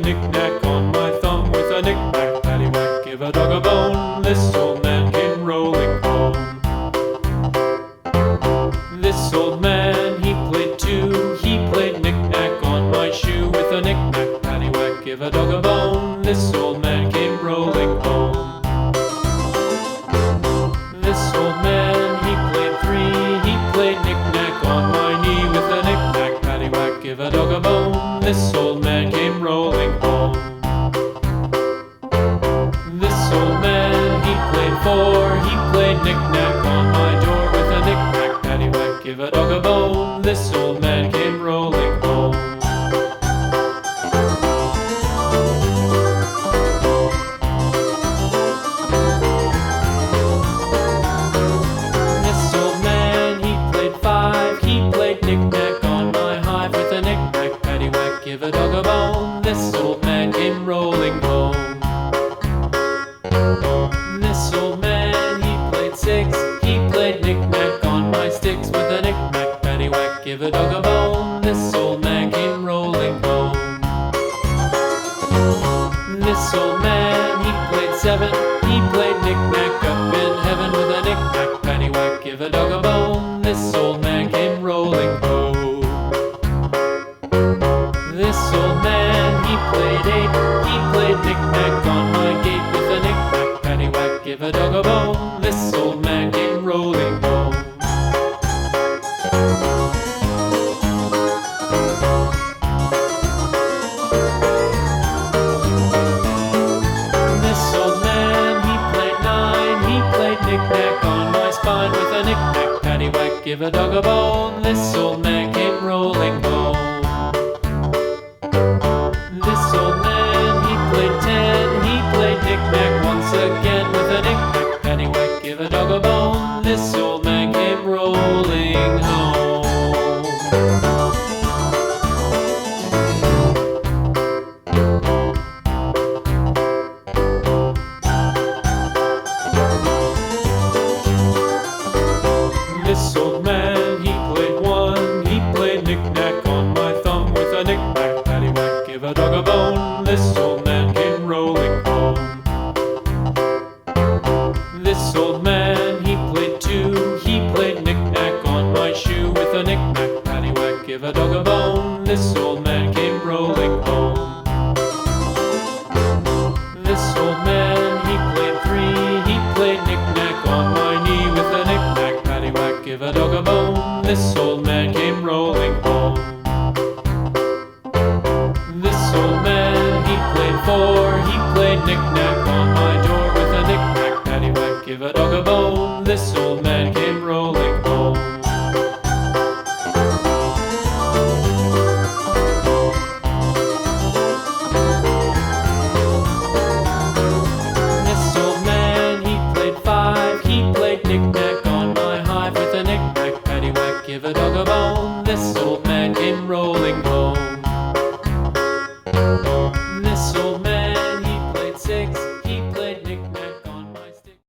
played knick-knack on my thumb with a knick-knack, paddywhack, give a dog a bone. This old man came rolling home. This old man, he played too. He played knick-knack on my shoe with a knick-knack, paddywhack, give a dog a bone. This old man came rolling home. This old man, he played three. He played knick-knack on my knee with a knick-knack, paddywhack, give a dog a bone. This old man came rolling home. This old man, he played four. He played knick-knack on my door with a knick-knack, paddywhack, give a dog a bone. This old man came rolling home. This old man, he played five. He played knick-knack on my hive with a knick-knack, paddywhack, give a dog a bone. This old man came rolling home. This old man, he played six. He played knick-knack on my sticks with a knick-knack, paddywhack, give a dog a bone. This old man came rolling home. This old man, he played seven. He played knick-knack up in heaven with a knick-knack, paddywhack, give a dog a bone. This old man came rolling home. This old man, he played eight. He played knick-knack on my gate with a knick-knack, paddywhack, give a dog a bone. This old man came rolling home. This old man, he played nine. He played knick-knack on my spine with a knick-knack, paddywhack, give a dog a bone. This old man came rolling home. This old man, he played ten. He played knick-knack once again with a knick-knack, paddywhack, give a dog a bone. This old man came rolling home. This old man, he played one. He played knick-knack on my thumb with a knick-knack, paddywhack, give a dog a bone. This old man came rolling home. This old man, he played two. He played knick-knack on my shoe with a knick-knack, paddywhack, give a dog a bone. This old man came rolling home. This old man, he played three. He played knick-knack on my knee with a knick-knack, paddywhack, give a dog a bone. This old man came rolling home. This old man, he played four. He played knick-knack on my door with a knick-knack, paddywhack, give a dog